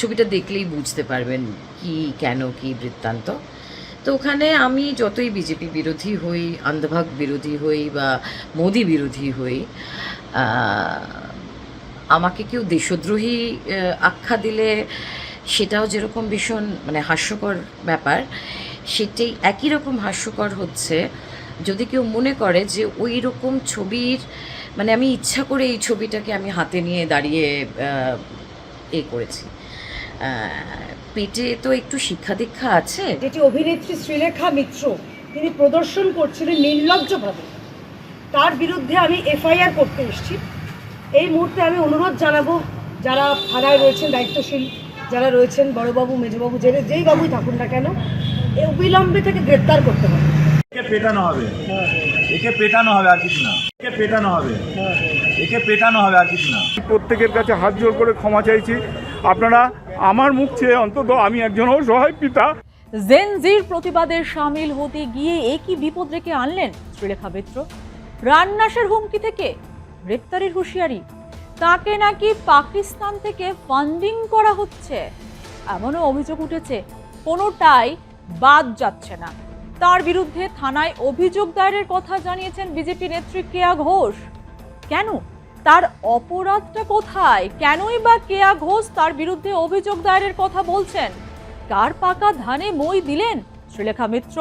ছবিটা দেখলেই বুঝতে পারবেন কি কেন কি বৃত্তান্ত। তো ওখানে আমি যতই বিজেপি বিরোধী হই, অন্ধভাগ বিরোধী হই বা মোদি বিরোধী হই, আমাকে কেউ দেশদ্রোহী আখ্যা দিলে সেটাও যেরকম ভীষণ মানে হাস্যকর ব্যাপার, সেটাই একই রকম হাস্যকর হচ্ছে যদি কেউ মনে করে যে ওই রকম ছবির মানে আমি ইচ্ছা করে এই ছবিটাকে আমি হাতে নিয়ে দাঁড়িয়ে করেছি। পেটে তো একটু শিক্ষা দীক্ষা আছে। যেটি অভিনেত্রী শ্রীলেখা মিত্র তিনি প্রদর্শন করছিলেন নির্লজ্জভাবে, তার বিরুদ্ধে আমি এফআইআর করতে এসেছি। এই মুহূর্তে আমি অনুরোধ জানাবো যারা থানায় রয়েছেন, দায়িত্বশীল যারা রয়েছেন, বড়বাবু মেজবাবু যেই বাবুই থাকুন না কেন, অবিলম্বে থেকে গ্রেপ্তার করতে হবে। একে পেটানো হবে, একে পেটানো হবে আর কিছু না, একে পেটানো হবে, একে পেটানো হবে আর কিছু না। প্রত্যেকের কাছে হাত জোড় করে ক্ষমা চাইছি। আপনারা আমার মুখ চেয়ে অন্তত আমি একজন অসহায় পিতা। জেনজির প্রতিবাদে সামিল হতে গিয়ে একই বিপদ রেখে আনলেন শ্রীলেখা মিত্র। প্রাণনাশের হুমকি থেকে গ্রেপ্তারের হুঁশিয়ারি, তাকে নাকি পাকিস্তান থেকে ফান্ডিং করা হচ্ছে এমনও অভিযোগ উঠেছে। কোনোটাই বাদ যাচ্ছে না। তার বিরুদ্ধে থানায় অভিযোগ দায়েরের কথা জানিয়েছেন বিজেপি নেত্রী কেয়া ঘোষ। কেন, তার অপরাধটা কোথায়? কেনই বা কেয়া ঘোষ তার বিরুদ্ধে অভিযোগ দায়েরের কথা বলছেন? কার পাকা ধানে মই দিলেন শ্রীলেখা মিত্র?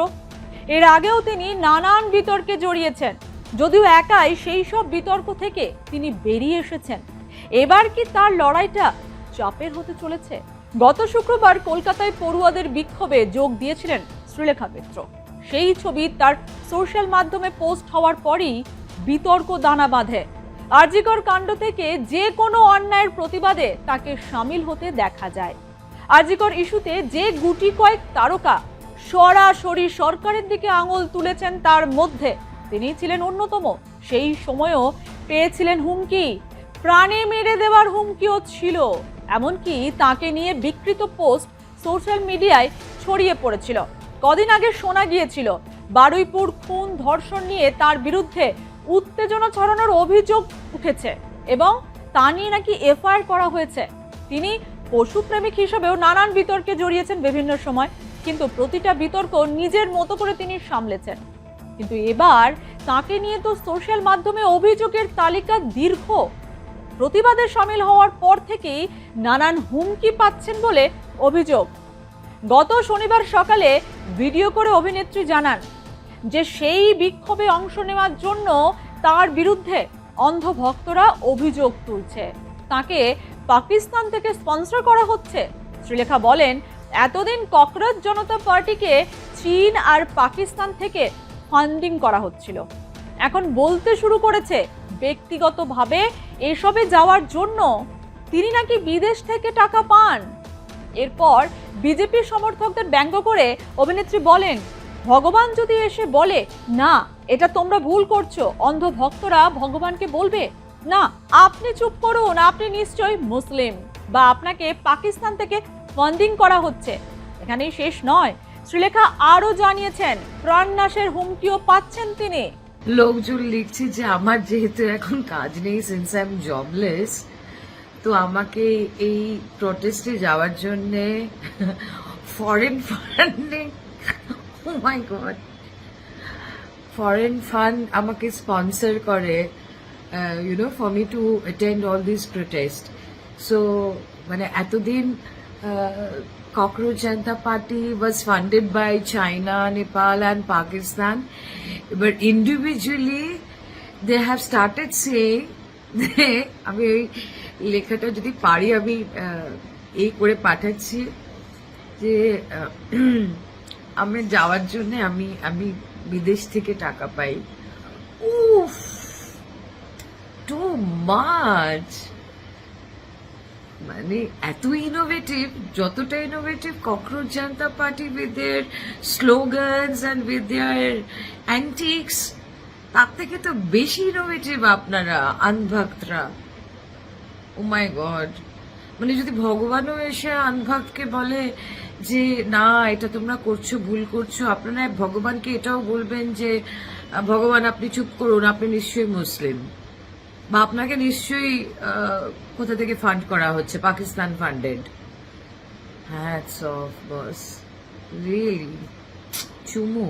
এর আগেও তিনি নানান বিতর্কে জড়িয়েছেন, যদিও একাই সেই সব বিতর্ক থেকে তিনি বেরিয়ে এসেছেন। এবার কি তার লড়াইটা চাপের হতে চলেছে? গত শুক্রবার কলকাতায় পড়ুয়াদের বিক্ষোভে যোগ দিয়েছিলেন শ্রীলেখা মিত্র। সেই ছবি তার সোশ্যাল মাধ্যমে পোস্ট হওয়ার পরই বিতর্ক দানা বাঁধে। আরজিকর কাণ্ড থেকে যে কোনো অন্যায়ের প্রতিবাদে তাকে সামিল হতে দেখা যায়। আরজিকর ইস্যুতে যে গুটি কয়েক তারকা সরাসরি সরকারের দিকে আঙুল তুলেছেন, তার মধ্যে তিনি ছিলেন অন্যতম। সেই সময়ও পেয়েছিলেন হুমকি, প্রাণে মেরে দেওয়ার হুমকিও ছিল। এমনকি তাকে নিয়ে বিকৃত পোস্ট সোশ্যাল মিডিয়ায় ছড়িয়ে পড়েছিল। কদিন আগে শোনা গিয়েছিল বারুইপুর খুন ধর্ষণ নিয়ে তার বিরুদ্ধে উত্তেজনা ছড়ানোর অভিযোগ উঠেছে এবং তা নিয়ে নাকি এফআইআর করা হয়েছে। তিনি পশুপ্রেমিক হিসেবেও নানান বিতর্কে জড়িয়েছেন বিভিন্ন সময়, কিন্তু প্রতিটা বিতর্ক নিজের মতো করে তিনি সামলেছেন। কিন্তু এবার তাকে নিয়ে তো সোশ্যাল মাধ্যমে অভিযোগের তালিকা দীর্ঘ। প্রতিবাদে সামিল হওয়ার পর থেকেই নানান হুমকি পাচ্ছেন বলে অভিযোগ। গত শনিবার সকালে ভিডিও করে অভিনেত্রী জানান যে সেই বিক্ষোভে অংশ নেওয়ার জন্য তার বিরুদ্ধে অন্ধ ভক্তরা অভিযোগ তুলছে, তাকে পাকিস্তান থেকে স্পন্সর করা হচ্ছে। শ্রীলেখা বলেন, এতদিন ককরোচ জনতা পার্টিকে চীন আর পাকিস্তান থেকে ফান্ডিং করা হচ্ছিল, এখন বলতে শুরু করেছে ব্যক্তিগতভাবে এসবে যাওয়ার জন্য তিনি নাকি বিদেশ থেকে টাকা পান। এরপর বিজেপি সমর্থকদের ব্যঙ্গ করে অভিনেত্রী বলেন, ভগবান যদি এসে বলে না এটা তোমরা ভুল করছো, অন্ধ ভক্তরা ভগবানকে বলবে না আপনি চুপ করুন, আপনি নিশ্চয়ই মুসলিম বা আপনাকে পাকিস্তান থেকে ফান্ডিং করা হচ্ছে। এখানেই শেষ নয়, শ্রীলেখা আরো জানিয়েছেন প্রাণনাশের হুমকিও পাচ্ছেন তিনি। লোকজন লিখছে যে আমার যেহেতু এখন কাজ নেই, সিন্স আই এম জবলেস, তো আমাকে এই প্রটেস্টে যাওয়ার জন্যে foreign funding, oh my god, foreign fund আমাকে স্পন্সর করে, for me to attend all this protest. So মানে এতদিন cockroach Janata party was funded by China, Nepal and Pakistan, but individually they have started saying, আমি ওই লেখাটা যদি পারি আমি এই করে পাঠাচ্ছি যে আমি যাওয়ার জন্য আমি বিদেশ থেকে টাকা পাই। উফ, টু মাচ। মানে এত ইনোভেটিভ, যতটা innovative cockroach Janata party with their slogans and with their antiques, তার থেকে তো বেশি ইনোভেটিভ আপনারা আনভক্তরা। ও মাই গড, মানে যদি ভগবানও এসে আনভক্তকে বলে যে না এটা তোমরা করছো, ভুল করছো, আপনারা ভগবানকে এটাও বলবেন যে ভগবান আপনি চুপ করুন, আপনি নিশ্চয়ই মুসলিম বা আপনাকে নিশ্চয়ই কোথা থেকে ফান্ড করা হচ্ছে, Pakistan funded. Hats off, boss. Really. চুমু।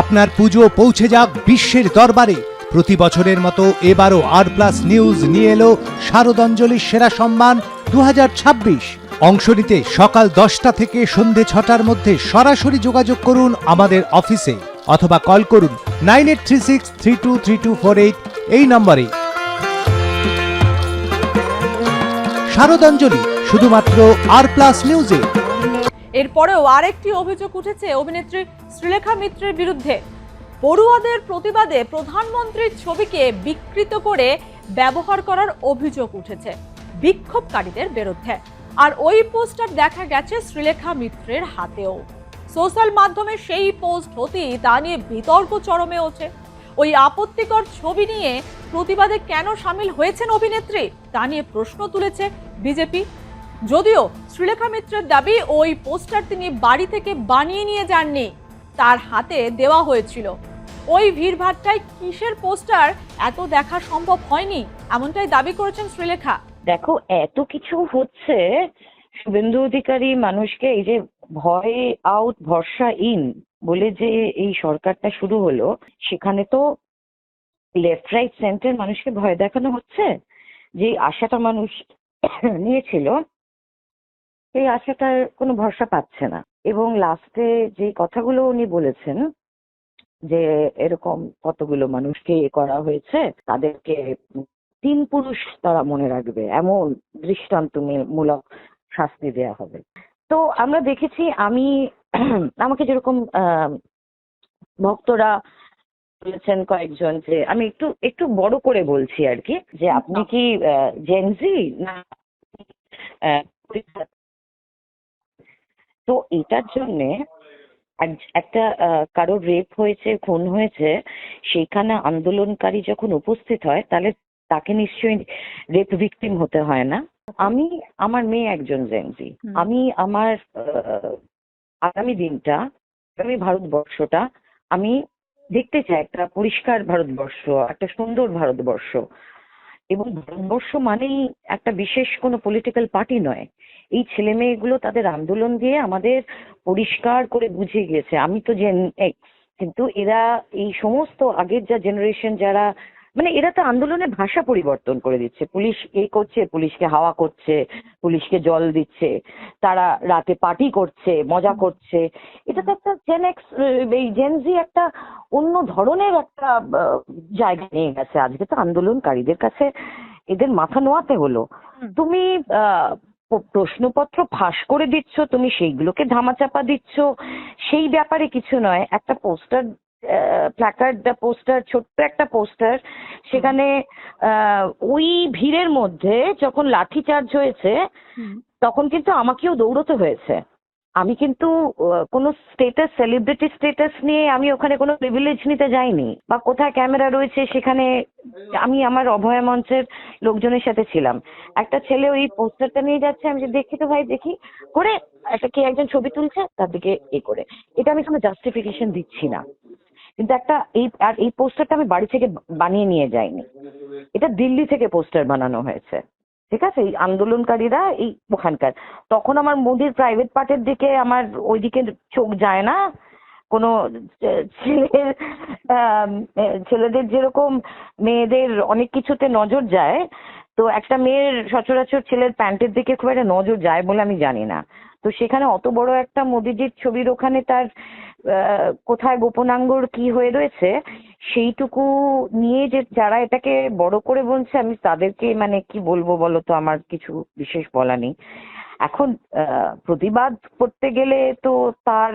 আপনার পুজো পৌঁছে যাক বিশ্বের দরবারে। প্রতি বছরের মতো এবারও R+ নিউজ নিয়ে এলো শারদাঞ্জলির সেরা সম্মান 2026। অংশ নিতে সকাল 10টা থেকে সন্ধে 6টার মধ্যে সরাসরি যোগাযোগ করুন আমাদের অফিসে অথবা কল করুন 9836323248 এই নম্বরে। শারদাঞ্জলি শুধুমাত্র R+ নিউজে। এরপরেও আরেকটি অভিযোগ উঠেছে অভিনেত্রী শ্রীলেখা মিত্রের বিরুদ্ধে। পড়ুয়াদের প্রতিবাদে প্রধানমন্ত্রীর ছবিকে বিকৃত করে ব্যবহার করার অভিযোগ উঠেছে বিক্ষোভকারীদের বিরুদ্ধে। আর ওই পোস্টার দেখা গেছে শ্রীলেখা মিত্রের হাতেও। সোশ্যাল মাধ্যমে সেই পোস্ট হতেই তা নিয়ে বিতর্ক চরমে ওঠে। ওই আপত্তিকর ছবি নিয়ে প্রতিবাদে কেন সামিল হয়েছেন অভিনেত্রী তা নিয়ে প্রশ্ন তুলেছে বিজেপি। যদিও শ্রীলেখা মিত্রের দাবি ওই পোস্টার তিনি বাড়ি থেকে বানিয়ে নিয়ে যাননি, তার হাতে দেওয়া হয়েছিল। ওই ভিড়ভাট্টায় কিসের পোস্টার এত দেখা সম্ভব হয়নি এমনটাই দাবি করেছেন শ্রীলেখা। দেখো, এত কিছু হচ্ছে, শুভেন্দু অধিকারী মানুষকে এই যে ভয় আউট ভরসা ইন বলে যে এই সরকারটা শুরু হলো, সেখানে তো লেফট রাইট সেন্টার মানুষকে ভয় দেখানো হচ্ছে। যে আশাটা মানুষ নিয়েছিল এই আশাটার কোনো ভরসা পাচ্ছে না। এবং লাস্টে যে কথাগুলো উনি বলেছেন যে এরকম কতগুলো মানুষকে করা হয়েছে, তাদেরকে 3 পুরুষ তারা মনে রাখবে, এমন দৃষ্টান্তমূলক শাস্তি দেয়া হবে। তো আমরা দেখেছি, আমাকে যেরকম ভক্তরা বলেছেন কয়েকজন, যে আমি একটু বড় করে বলছি আর কি, যে আপনি কি জেনজি না। তো এটার জন্যে একটা কারোর রেপ হয়েছে, খুন হয়েছে, সেইখানে আন্দোলনকারী যখন উপস্থিত হয় তাহলে তাকে নিশ্চয়ই রেপ ভিকটিম হতে হয় না। আমার মেয়ে একজন জেনজি। আমি আমার আগামী দিনটা, আগামী ভারতবর্ষটা আমি দেখতে চাই একটা পরিষ্কার ভারতবর্ষ, একটা সুন্দর ভারতবর্ষ। এবং ভারতবর্ষ মানেই একটা বিশেষ কোনো পলিটিক্যাল পার্টি নয়। এই ছেলে মেয়েগুলো তাদের আন্দোলন দিয়ে আমাদের পরিষ্কার করে বুঝিয়ে গেছে। আমি তো কিন্তু এরা এই সমস্ত আগের যা জেনারেশন যারা, মানে এরা তো আন্দোলনের ভাষা পরিবর্তন করে দিচ্ছে। পুলিশ এই করছে, পুলিশকে হাওয়া করছে, পুলিশকে জল দিচ্ছে, তারা রাতে পার্টি করছে, মজা করছে। এটা তো একটা এই জেনজি একটা অন্য ধরনের একটা জায়গা নিয়ে গেছে। আজকে তো আন্দোলনকারীদের কাছে এদের মাথা নোয়াতে হলো। তুমি প্রশ্নপত্র ফাঁস করে দিচ্ছ, তুমি সেইগুলোকে ধামাচাপা দিচ্ছ, সেই ব্যাপারে কিছু নয়। একটা পোস্টার, প্ল্যাকার্ড, পোস্টার, ছোট্ট একটা পোস্টার, সেখানে ওই ভিড়ের মধ্যে যখন লাঠিচার্জ হয়েছে তখন কিন্তু আমাকেও দৌড়তে হয়েছে। আমি কিন্তু কোনো স্টেটাস, সেলিব্রিটি স্টেটাস নিয়ে আমি ওখানে কোনো প্রিভিলেজ নিতে যাইনি, বা কোথায় ক্যামেরা রয়েছে সেখানে আমি আমার অভয়া মঞ্চের লোকজনের সাথে ছিলাম। একটা ছেলে ওই পোস্টারটা নিয়ে যাচ্ছে, আমি দেখি তো ভাই, দেখি করে একটা কে একজন ছবি তুলছে, তার দিকে করে। এটা আমি কোনো জাস্টিফিকেশন দিচ্ছি না, কিন্তু এই পোস্টারটা আমি বাড়ি থেকে বানিয়ে নিয়ে যাইনি, এটা দিল্লি থেকে পোস্টার বানানো হয়েছে। ঠিক আছে, এই আন্দোলনকারীরা এই ওখানকার। তখন আমার মোদির প্রাইভেট পার্টের দিকে আমার ওইদিকে চোখ যায় না। কোনো ছেলেদের যেরকম মেয়েদের অনেক কিছুতে নজর যায়, তো একটা মেয়ের সচরাচর ছেলের প্যান্টের দিকে খুব একটা নজর যায় বলে আমি জানি না। তো সেখানে অত বড় একটা মোদিজির ছবির ওখানে তার কোথায় গোপনাঙ্গর কি হয়ে রয়েছে সেইটুকু নিয়ে যে যারা এটাকে বড় করে বলছে, আমি তাদেরকে মানে কি বলবো বলো তো, আমার কিছু বিশেষ বলা নেই। এখন প্রতিবাদ করতে গেলে তো তার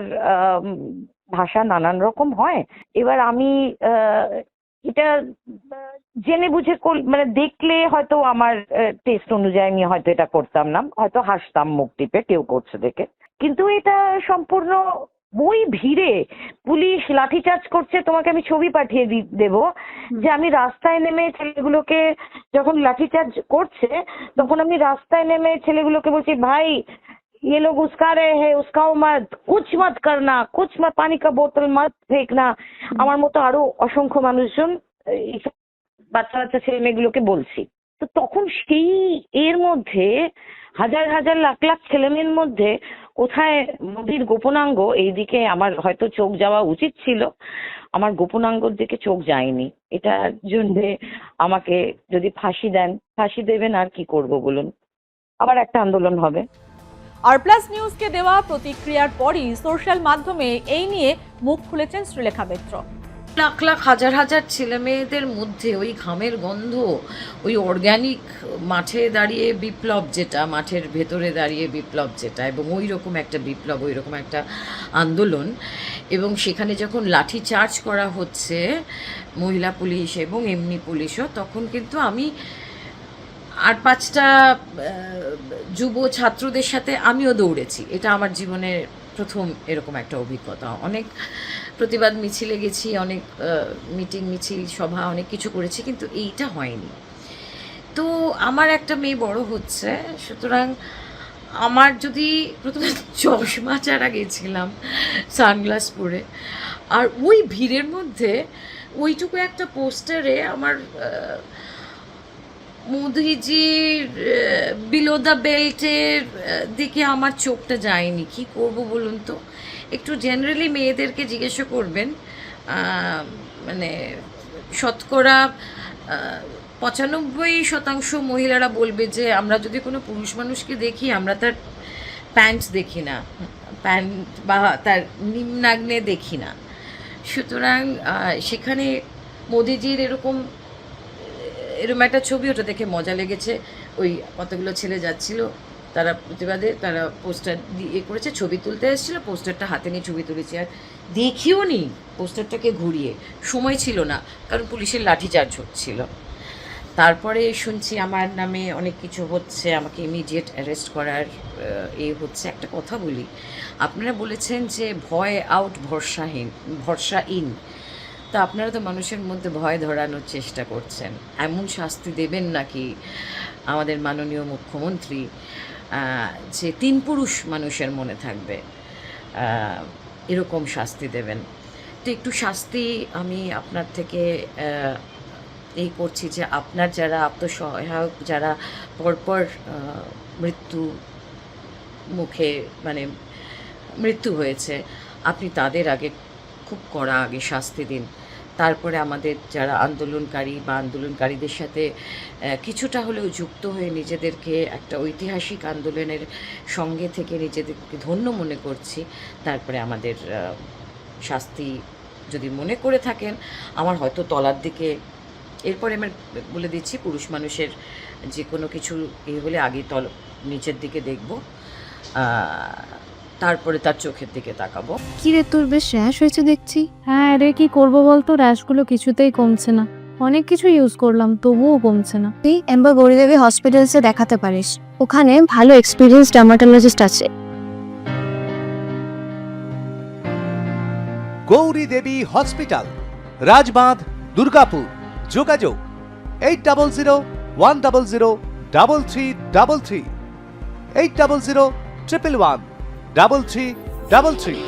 ভাষা নানান রকম হয়। এবার আমি এটা জেনে বুঝে মানে দেখলে হয়তো আমার টেস্ট অনুযায়ী আমি হয়তো এটা করতাম না, হয়তো হাসতাম মুখ টিপে কেউ করছে দেখে। কিন্তু এটা সম্পূর্ণ ওই ভিড়ে পুলিশ লাঠিচার্জ করছে। তোমাকে আমি ছবি পাঠিয়ে দেবো যে আমি রাস্তায় নেমে ছেলেগুলোকে যখন লাঠিচার্জ করছে তখন আমি রাস্তায় নেমে ছেলেগুলোকে বলছি, ভাই ये लोग उसका रहे हैं, उसकाओ मत, कुछ मत करना, कुछ मत, पानी का बोतल मत फेंकना। আমার মতো আরো অসংখ্য মানুষজন বাচ্চা বাচ্চা ছেলে মেয়েগুলোকে বলছি। তো তখন সেই এর মধ্যে হাজার হাজার লাখ লাখ ছেলে মেয়ের মধ্যে কোথায় মোদির গোপনাঙ্গ, এইদিকে আমার হয়তো চোখ যাওয়া উচিত ছিল, আমার গোপনাঙ্গর দিকে চোখ যায়নি। এটার জন্যে আমাকে যদি ফাঁসি দেন, ফাঁসি দেবেন, আর কি করব বলুন, আবার একটা আন্দোলন হবে। আর+ নিউজকে দেওয়া প্রতিক্রিয়ার পরই সোশ্যাল মাধ্যমে এই নিয়ে মুখ খুলেছেন শ্রীলেখা মিত্র। লাখ লাখ হাজার হাজার ছেলে মেয়েদের মধ্যে ওই ঘামের গন্ধ, ওই অর্গ্যানিক মাঠে দাঁড়িয়ে বিপ্লব যেটা, মাঠের ভেতরে দাঁড়িয়ে বিপ্লব যেটা, এবং ওই রকম একটা বিপ্লব, ওই রকম একটা আন্দোলন, এবং সেখানে যখন লাঠি চার্জ করা হচ্ছে মহিলা পুলিশ এবং এমনি পুলিশও, তখন কিন্তু আমি আর 5টা যুব ছাত্রদের সাথে আমিও দৌড়েছি। এটা আমার জীবনের প্রথম এরকম একটা অভিজ্ঞতা। অনেক প্রতিবাদ মিছিলে গেছি, অনেক মিটিং মিছিল সভা অনেক কিছু করেছি, কিন্তু এইটা হয়নি। তো আমার একটা মেয়ে বড় হচ্ছে, সুতরাং আমার যদি প্রথমে চশমা ছাড়া গেছিলাম সানগ্লাস পরে, আর ওই ভিড়ের মধ্যে ওইটুকু একটা পোস্টারে আমার মোদিজির বিলো দ্য বেল্টের দিকে আমার চোখটা যায়নি। কি করব বলুন তো? একটু জেনারেলি মেয়েদেরকে জিজ্ঞাসা করবেন, মানে শতকরা 95% মহিলারা বলবে যে আমরা যদি কোনো পুরুষ মানুষকে দেখি, আমরা তার প্যান্ট দেখি না, প্যান্ট বা তার নিম্নাগ্নে দেখি না। সুতরাং সেখানে মোদিজির এরকম একটা ছবি, ওটা দেখে মজা লেগেছে। ওই কতগুলো ছেলে যাচ্ছিল, তারা প্রতিবাদে, তারা পোস্টার দিয়ে করেছে, ছবি তুলতে এসেছিল, পোস্টারটা হাতে নিয়ে ছবি তুলেছি, আর দেখিও নি পোস্টারটাকে ঘুরিয়ে, সময় ছিল না, কারণ পুলিশের লাঠিচার্জ হচ্ছিল। তারপরে শুনছি আমার নামে অনেক কিছু হচ্ছে, আমাকে ইমিডিয়েট অ্যারেস্ট করার হচ্ছে। একটা কথা বলি, আপনারা বলেছেন যে ভয় আউট ভরসা ইন, তা আপনারা তো মানুষের মধ্যে ভয় ধরানোর চেষ্টা করছেন। এমন শাস্তি দেবেন নাকি আমাদের মাননীয় মুখ্যমন্ত্রী যে 3 পুরুষ মানুষের মনে থাকবে, এরকম শাস্তি দেবেন? তো একটু শাস্তি আমি আপনার থেকে এই করছি যে আপনার যারা আত্মসহায়ক, যারা পরপর মৃত্যু মুখে মানে মৃত্যু হয়েছে, আপনি তাদের আগে খুব কড়া আগে শাস্তি দিন। তারপরে আমাদের যারা আন্দোলনকারী বা আন্দোলনকারীদের সাথে কিছুটা হলেও যুক্ত হয়ে নিজেদেরকে একটা ঐতিহাসিক আন্দোলনের সঙ্গে থেকে নিজেদেরকে ধন্য মনে করছি, তারপরে আমাদের শাস্তি যদি মনে করে থাকেন, আমার হয়তো তলার দিকে, এরপরে আমি বলে দিচ্ছি, পুরুষ মানুষের যে কোনো কিছু হলে আগে নিচের দিকে দেখব, তারপরে তার চোখের দিকে তাকাবো। কি রে, তোর বেশ র্যাশ হয়েছে দেখছি। হ্যাঁ রে, কি করবো বলতো, র্যাশগুলো কিছুতেই কমছে না। অনেক কিছু ইউজ করলাম, তবুও কমছে না। তুই এম্বার গৌরীদেবী হসপিটালসে দেখাতে পারিস, ওখানে ভালো এক্সপিরিয়েন্স ডার্মাটোলজিস্ট আছে। গৌরী দেবী হসপিটাল, রাজবাঁধ, দুর্গাপুর। যোগাযোগ 8001003333, 8001113333।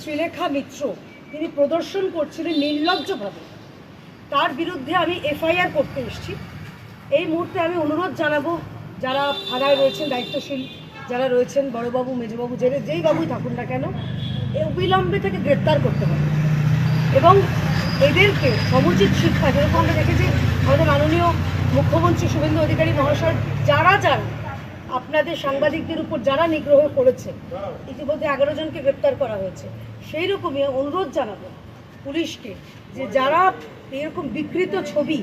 শ্রীলেখা মিত্র তিনি প্রদর্শন করছিলেন নির্লজ্জভাবে, তার বিরুদ্ধে আমি এফআইআর করতে এসেছি। এই মুহূর্তে আমি অনুরোধ জানাবো, যারা থানায় রয়েছেন দায়িত্বশীল, যারা রয়েছেন বড়বাবু, মেজবাবু, যেই বাবুই থাকুন না কেন, অবিলম্বে থেকে গ্রেপ্তার করতে হবে এবং এদেরকে সমুচিত শিক্ষা, যেরকম আমরা দেখেছি আমাদের মাননীয় মুখ্যমন্ত্রী শুভেন্দু অধিকারী মহাশয় যারা আপনাদের সাংবাদিকদের উপর যারা নিগ্রহ করেছে, ইতিমধ্যে 11 জনকে গ্রেপ্তার করা হয়েছে। সেই রকমই অনুরোধ জানাবো পুলিশকে যে যারা এরকম বিকৃত ছবি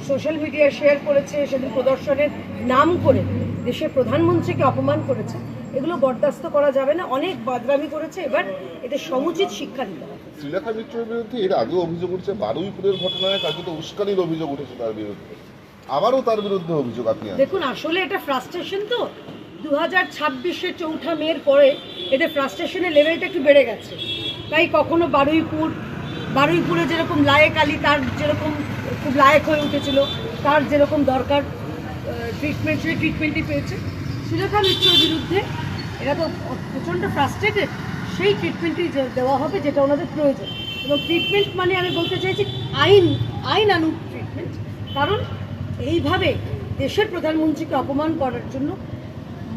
সোশ্যাল মিডিয়ায় শেয়ার করেছে, সেদিন প্রদর্শনের নাম করে দেশের প্রধানমন্ত্রীকে অপমান করেছে, এগুলো বরদাস্ত করা যাবে না। অনেক বাদরামি করেছে, এবার এদের সমুচিত শিক্ষা দিতে হবে। শ্রীলেখা মিত্রের বিরুদ্ধে এর আগেও অভিযোগ উঠছে, বারুইপুরের ঘটনায় কার্যত উস্কানির অভিযোগ উঠেছে তার বিরুদ্ধে, আবারও তার বিরুদ্ধে অভিযোগ। আপনি দেখুন, আসলে এটা ফ্রাস্ট্রেশন তো 2026-এ 4 মের পরে এদের ফ্রাস্ট্রেশনের লেভেলটা একটু বেড়ে গেছে। তাই কখনো বারুইপুরে যেরকম লায়েক আলী, তার যেরকম খুব লায়েক হয়ে উঠেছিল, তার যেরকম দরকার ট্রিটমেন্ট, সেই ট্রিটমেন্টই পেয়েছে। শ্রীলেখা মিত্রের বিরুদ্ধে এরা তো প্রচণ্ড ফ্রাস্ট্রেটেড, সেই ট্রিটমেন্টই দেওয়া হবে যেটা ওনাদের প্রয়োজন। এবং ট্রিটমেন্ট মানে আমি বলতে চাইছি আইনানুগ ট্রিটমেন্ট, কারণ এইভাবে দেশের প্রধানমন্ত্রীকে অপমান করার জন্য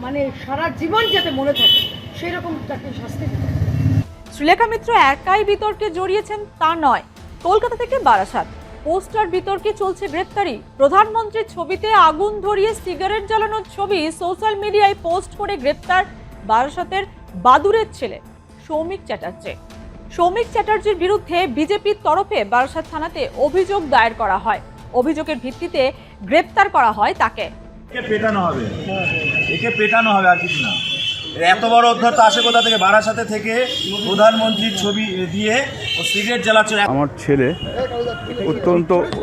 মানে সারা জীবন যাতে মনে থাকে সেই রকম তাকে শাস্তি দিতে হবে। শ্রীলেখা মিত্র একাই বিতর্কে জড়িয়েছেন তা নয়। কলকাতা থেকে বারাসাত পোস্টার বিতর্কে চলছে গ্রেপ্তারি। প্রধানমন্ত্রীর ছবিতে আগুন ধরিয়ে সিগারেট জ্বালানোর ছবি সোশ্যাল মিডিয়ায় পোস্ট করে গ্রেপ্তার বারাসাতের বাদুরের ছেলে সৌমিক চ্যাটার্জি। সৌমিক চ্যাটার্জির বিরুদ্ধে বিজেপির তরফে বারাসাত থানাতে অভিযোগ দায়ের করা হয়। অভিযোগের ভিত্তিতে গ্রেপ্তার করা হয় তাকে। একে পেটানো হবে, একে পেটানো হবে, আর কিছু না। এত বড় অধ্যত্ত আসে কোথা থেকে? বারাসাতে থেকে প্রধানমন্ত্রীর ছবি দিয়ে ও সিগারেট জ্বালাচ্ছে। আমার ছেলে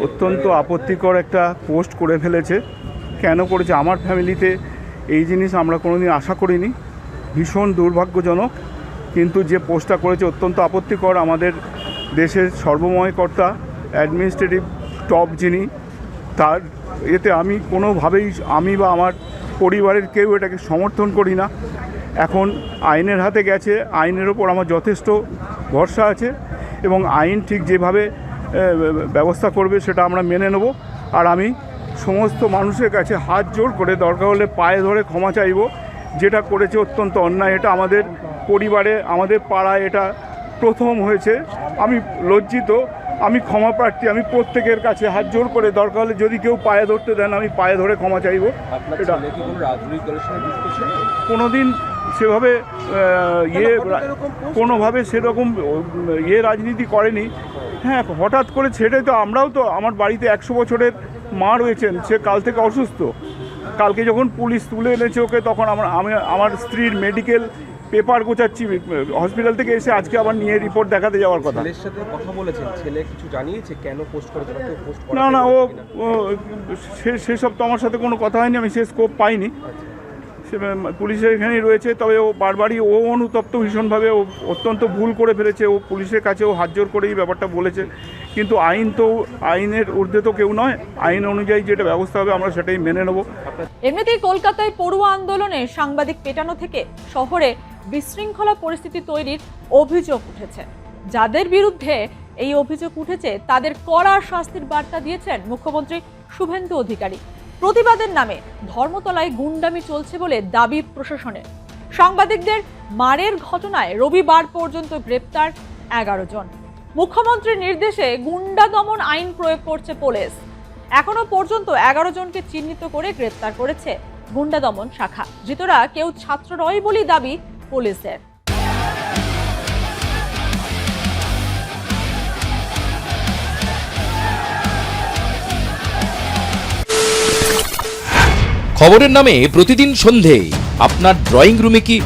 অত্যন্ত আপত্তিকর একটা পোস্ট করে ফেলেছে। কেন করেছে? আমার ফ্যামিলিতে এই জিনিস আমরা কোনোদিন আশা করিনি, ভীষণ দুর্ভাগ্যজনক। কিন্তু যে পোস্টটা করেছে অত্যন্ত আপত্তিকর। আমাদের দেশের সর্বময় কর্তা, অ্যাডমিনিস্ট্রেটিভ টপ যিনি, তার এতে আমি কোনোভাবেই আমি বা আমার পরিবারের কেউ এটাকে সমর্থন করি না। এখন আইনের হাতে গেছে, আইনের ওপর আমার যথেষ্ট ভরসা আছে এবং আইন ঠিক যেভাবে ব্যবস্থা করবে সেটা আমরা মেনে নেব। আর আমি সমস্ত মানুষের কাছে হাত জোর করে দরকার হলে পায়ে ধরে ক্ষমা চাইব। যেটা করেছে অত্যন্ত অন্যায়। এটা আমাদের পরিবারে, আমাদের পাড়ায় এটা প্রথম হয়েছে। আমি লজ্জিত, আমি ক্ষমা প্রার্থী। আমি প্রত্যেকের কাছে হাত জোর করে দরকার হলে যদি কেউ পায়ে ধরতে দেন আমি পায়ে ধরে ক্ষমা চাইব। এটা কোনোদিন সেভাবে কোনোভাবে সেরকম রাজনীতি করেনি। হ্যাঁ, হঠাৎ করে সেটাই তো। আমরাও তো, আমার বাড়িতে 100 বছরের মা রয়েছেন, সে কাল থেকে অসুস্থ। কালকে যখন পুলিশ তুলে এনেছে ওকে, তখন আমার স্ত্রীর মেডিকেল পেপার গোছাচ্ছি, হসপিটাল থেকে এসে আজকে আবার নিয়ে রিপোর্ট দেখাতে যাওয়ার কথা। ছেলের সাথে কথা বলেছেন, ছেলে কিছু জানিয়েছে কেন পোস্ট করেছে? না, ও সেসব তো আমার সাথে কোনো কথা হয়নি, আমি সে স্কোপ পাইনি। সে পুলিশের এখানেই রয়েছে। তবে ও বারবারই অনুতপ্ত ভীষণভাবে। ও অত্যন্ত ভুল করে ফেলেছে। ও পুলিশের কাছে হাত জোর করে এই ব্যাপারটা বলেছে। কিন্তু আইনের ঊর্ধ্বে তো কেউ নয়। আইন অনুযায়ী যেটা ব্যবস্থা হবে আমরা সেটাই মেনে নেব। এমনিতেই কলকাতায় পড়ুয়া আন্দোলনে সাংবাদিক পেটানো থেকে শহরে বিশৃঙ্খলা পরিস্থিতি তৈরির অভিযোগ উঠেছে। যাদের বিরুদ্ধে এই অভিযোগ উঠেছে তাদের কড়া শাস্তির বার্তা দিয়েছেন মুখ্যমন্ত্রী শুভেন্দু অধিকারী। প্রতিবাদের নামে ধর্মতলায় গুন্ডামি চলছে বলে দাবি প্রশাসনের। সাংবাদিকদের মারের ঘটনায় রবিবার পর্যন্ত গ্রেপ্তার 11 জন। মুখ্যমন্ত্রীর নির্দেশে গুন্ডা দমন আইন প্রয়োগ করছে পুলিশ। এখনো পর্যন্ত 11 জনকে চিহ্নিত করে গ্রেপ্তার করেছে গুন্ডা দমন শাখা। ধৃতরা কেউ ছাত্র নয় বলেই দাবি পুলিশের। খবরের নামে প্রতিদিন সন্ধে আপনার ড্রয়িং রুমে কি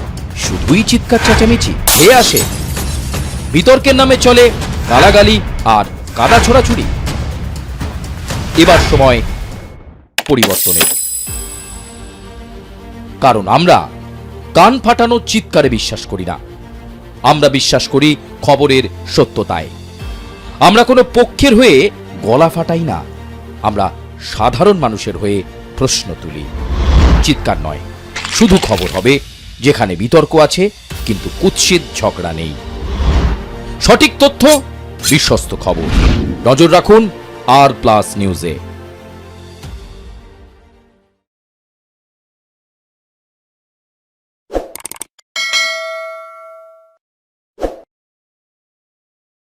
শুধুই চিৎকার চেঁচামেচি খেয়ে আসে? বিতর্কের নামে চলে গালাগালি আর কাদা ছোড়াছুড়ি। এবার সময় পরিবর্তনের, কারণ আমরা কান ফাটানো চিৎকারে বিশ্বাস করি না। আমরা বিশ্বাস করি খবরের সত্যতায়। আমরা কোনো পক্ষের হয়ে গলা ফাটাই না, আমরা সাধারণ মানুষের হয়ে প্রশ্ন তুলি। চিৎকার নয়, শুধু খবর হবে যেখানে বিতর্ক আছে কিন্তু কুৎসিত ঝগড়া নেই। সঠিক তথ্য, বিশ্বস্ত খবর। নজর রাখুন আর প্লাস নিউজে।